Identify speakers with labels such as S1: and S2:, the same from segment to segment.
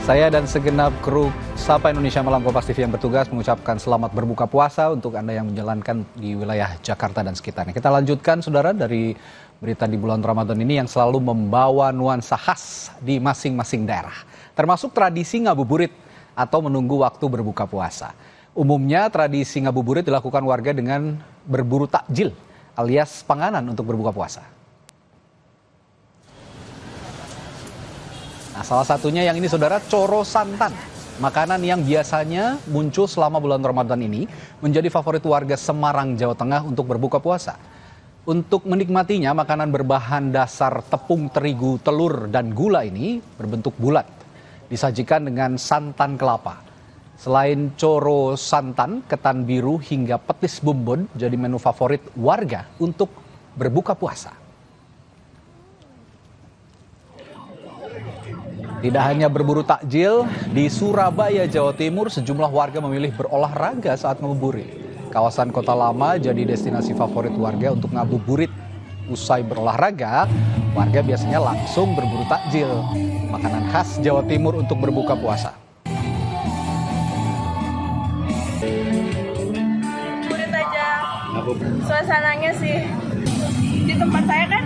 S1: Saya dan segenap kru Sapa Indonesia Malam Kompas TV yang bertugas mengucapkan selamat berbuka puasa untuk Anda yang menjalankan di wilayah Jakarta dan sekitarnya. Kita lanjutkan, saudara, dari berita di bulan Ramadan ini yang selalu membawa nuansa khas di masing-masing daerah. Termasuk tradisi ngabuburit atau menunggu waktu berbuka puasa. Umumnya tradisi ngabuburit dilakukan warga dengan berburu takjil alias panganan untuk berbuka puasa. Nah, salah satunya yang ini, saudara, coro santan. Makanan yang biasanya muncul selama bulan Ramadan ini menjadi favorit warga Semarang, Jawa Tengah untuk berbuka puasa. Untuk menikmatinya, makanan berbahan dasar tepung terigu, telur, dan gula ini berbentuk bulat. Disajikan dengan santan kelapa. Selain coro santan, ketan biru, hingga petis bumbon jadi menu favorit warga untuk berbuka puasa. Tidak hanya berburu takjil, di Surabaya, Jawa Timur, sejumlah warga memilih berolahraga saat ngabuburit. Kawasan Kota Lama jadi destinasi favorit warga untuk ngabuburit. Usai berolahraga, warga biasanya langsung berburu takjil, makanan khas Jawa Timur untuk berbuka puasa.
S2: Ngabuburit aja, suasananya sih. Di tempat saya kan,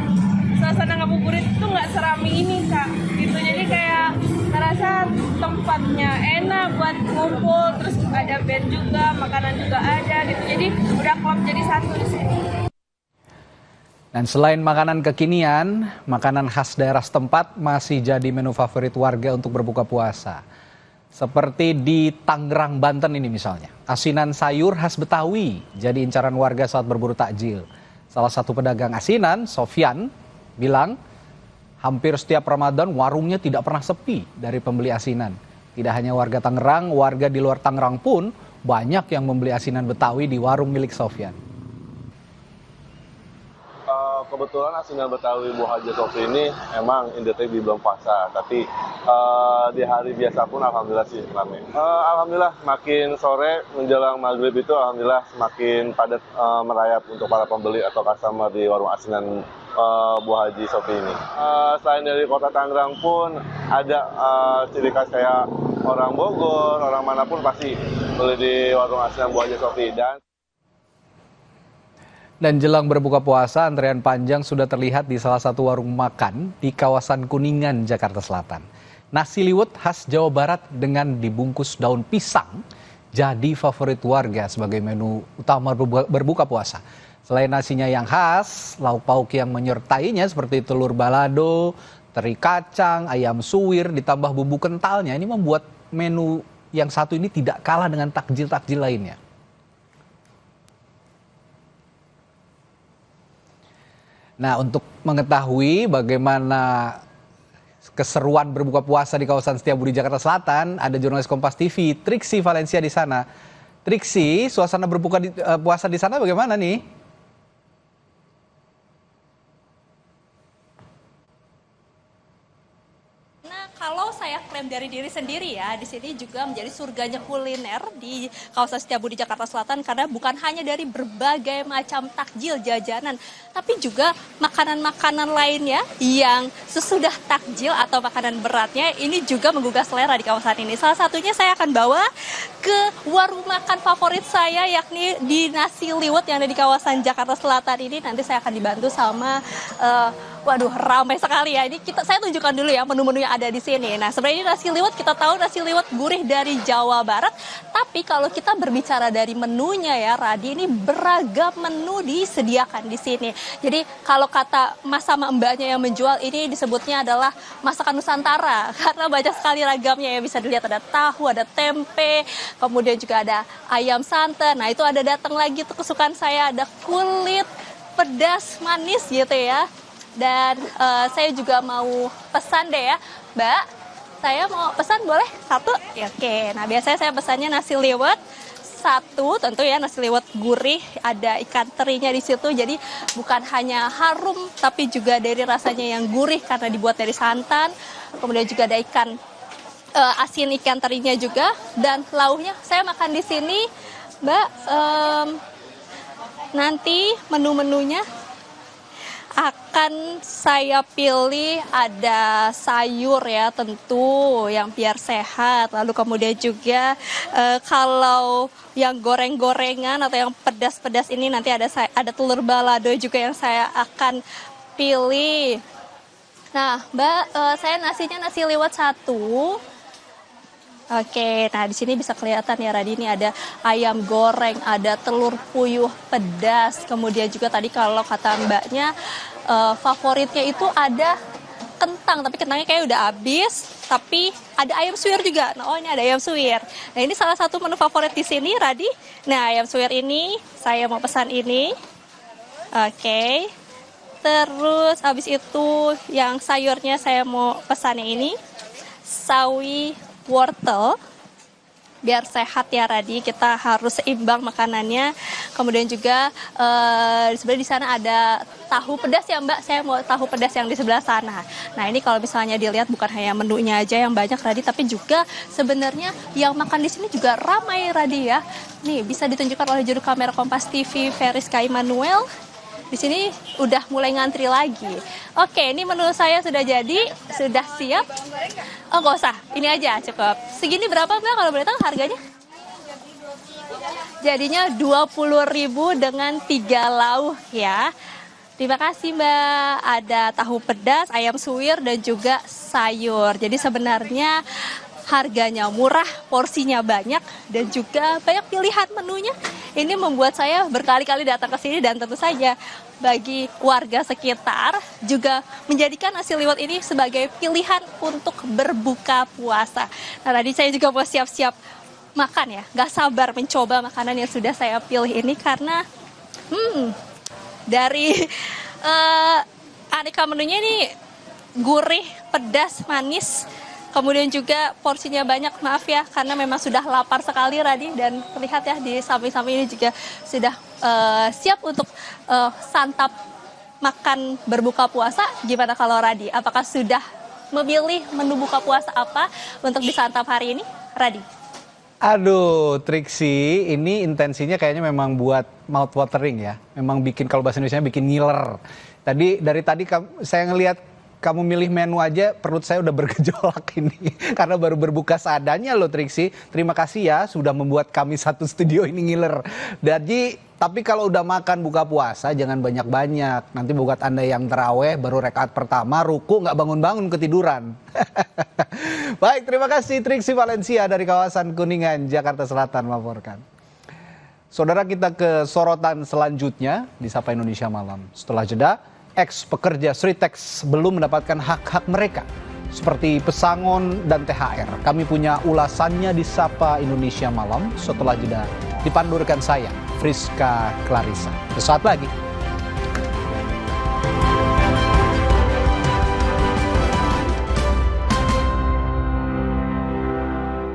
S2: suasana ngabuburit itu nggak serami ini, Kak. Gitu, jadi kayak ngerasa tempatnya enak buat ngumpul, terus ada band juga, makanan juga ada gitu. Jadi udah klop jadi satu di sini.
S1: Dan selain makanan kekinian, makanan khas daerah setempat masih jadi menu favorit warga untuk berbuka puasa. Seperti di Tangerang, Banten ini misalnya. Asinan sayur khas Betawi jadi incaran warga saat berburu takjil. Salah satu pedagang asinan, Sofyan, bilang hampir setiap Ramadan warungnya tidak pernah sepi dari pembeli asinan. Tidak hanya warga Tangerang, warga di luar Tangerang pun banyak yang membeli asinan Betawi di warung milik Sofyan.
S3: Kebetulan asinan Betawi Bu Haji Sofi ini emang identik di bulan puasa, tapi di hari biasa pun alhamdulillah sih ramai. Alhamdulillah makin sore menjelang maghrib itu alhamdulillah semakin padat merayap untuk para pembeli atau customer di warung asinan Bu Haji Sofi ini. Selain dari kota Tangerang pun ada ciri khas kayak orang Bogor, orang manapun pasti beli di warung asinan Bu Haji Sofi.
S1: Dan jelang berbuka puasa, antrean panjang sudah terlihat di salah satu warung makan di kawasan Kuningan, Jakarta Selatan. Nasi liwet khas Jawa Barat dengan dibungkus daun pisang jadi favorit warga sebagai menu utama berbuka puasa. Selain nasinya yang khas, lauk pauk yang menyertainya seperti telur balado, teri kacang, ayam suwir, ditambah bumbu kentalnya, ini membuat menu yang satu ini tidak kalah dengan takjil-takjil lainnya. Nah, untuk mengetahui bagaimana keseruan berbuka puasa di kawasan Setiabudi, Jakarta Selatan, ada jurnalis Kompas TV, Triksi Valencia di sana. Triksi, suasana berbuka puasa di sana bagaimana nih?
S4: Kalau saya klaim dari diri sendiri ya, di sini juga menjadi surganya kuliner di kawasan Setiabudi, Jakarta Selatan, karena bukan hanya dari berbagai macam takjil jajanan, tapi juga makanan-makanan lainnya yang sesudah takjil atau makanan beratnya ini juga menggugah selera di kawasan ini. Salah satunya saya akan bawa ke warung makan favorit saya, yakni di Nasi Liwet yang ada di kawasan Jakarta Selatan ini. Nanti saya akan dibantu sama waduh, ramai sekali ya. Ini saya tunjukkan dulu ya menu-menu yang ada di sini. Nah, sebenarnya ini nasi liwet, kita tahu nasi liwet gurih dari Jawa Barat. Tapi kalau kita berbicara dari menunya ya, Radi, ini beragam menu disediakan di sini. Jadi kalau kata mas sama mbaknya yang menjual, ini disebutnya adalah masakan Nusantara. Karena banyak sekali ragamnya ya, bisa dilihat ada tahu, ada tempe, kemudian juga ada ayam santan. Nah, itu ada datang lagi tuh kesukaan saya, ada kulit pedas manis gitu ya. Dan saya juga mau pesan deh ya, Mbak. Saya mau pesan boleh satu? Ya, oke. Nah, biasanya saya pesannya nasi liwet satu, tentu ya nasi liwet gurih, ada ikan terinya di situ. Jadi bukan hanya harum, tapi juga dari rasanya yang gurih karena dibuat dari santan. Kemudian juga ada ikan asin ikan terinya juga, dan lauknya saya makan di sini, Mbak. Nanti menu-menunya akan saya pilih ada sayur ya tentu yang biar sehat. Lalu kemudian juga kalau yang goreng-gorengan atau yang pedas-pedas ini nanti ada telur balado juga yang saya akan pilih. Nah, Mbak, saya nasinya nasi liwet 1. Oke, nah di sini bisa kelihatan ya Radi, ini ada ayam goreng, ada telur puyuh pedas, kemudian juga tadi kalau kata Mbaknya favoritnya itu ada kentang, tapi kentangnya kayak udah habis, tapi ada ayam suwir juga. Nah, oh ini ada ayam suwir. Nah ini salah satu menu favorit di sini Radi. Nah ayam suwir ini saya mau pesan ini. Oke, terus habis itu yang sayurnya saya mau pesan yang ini, sawi wortel, biar sehat ya Radi, kita harus seimbang makanannya. Kemudian juga sebenarnya di sana ada tahu pedas ya Mbak, saya mau tahu pedas yang di sebelah sana. Nah ini kalau misalnya dilihat bukan hanya menunya aja yang banyak Radi, tapi juga sebenarnya yang makan di sini juga ramai Radi ya. Nih bisa ditunjukkan oleh juru kamera Kompas TV Veriska Immanuel. Di sini udah mulai ngantri lagi. Oke, ini menu saya sudah jadi, sudah siap. Oh, nggak usah, ini aja cukup. Segini berapa Mbak kalau boleh tahu harganya? Jadinya 20.000 dengan 3 lauk ya. Terima kasih Mbak. Ada tahu pedas, ayam suwir, dan juga sayur. Jadi sebenarnya harganya murah, porsinya banyak, dan juga banyak pilihan menunya. Ini membuat saya berkali-kali datang ke sini, dan tentu saja bagi warga sekitar juga menjadikan nasi liwet ini sebagai pilihan untuk berbuka puasa. Nah tadi saya juga mau siap-siap makan ya, gak sabar mencoba makanan yang sudah saya pilih ini karena dari aneka menunya ini gurih, pedas, manis. Kemudian juga porsinya banyak, maaf ya, karena memang sudah lapar sekali Radi, dan terlihat ya di samping-samping ini juga sudah siap untuk santap makan berbuka puasa. Gimana kalau Radi? Apakah sudah memilih menu buka puasa apa untuk disantap hari ini, Radi?
S1: Aduh, Triksi, ini intensinya kayaknya memang buat mouth watering ya. Memang bikin, kalau bahasa Indonesia bikin ngiler. Dari tadi saya ngelihat kamu milih menu aja, perut saya udah bergejolak ini. Karena baru berbuka seadanya loh Triksi. Terima kasih ya sudah membuat kami satu studio ini ngiler. Jadi, tapi kalau udah makan buka puasa jangan banyak-banyak. Nanti buat Anda yang terawih baru rekaat pertama, ruku nggak bangun-bangun ketiduran. Baik, terima kasih Triksi Valencia dari kawasan Kuningan, Jakarta Selatan melaporkan. Saudara, kita ke sorotan selanjutnya di Sapa Indonesia Malam. Setelah jeda, ex-pekerja Sritex belum mendapatkan hak-hak mereka seperti pesangon dan THR. Kami punya ulasannya di Sapa Indonesia Malam setelah jeda. Dipandu rekan saya, Friska Clarissa. Sesaat lagi.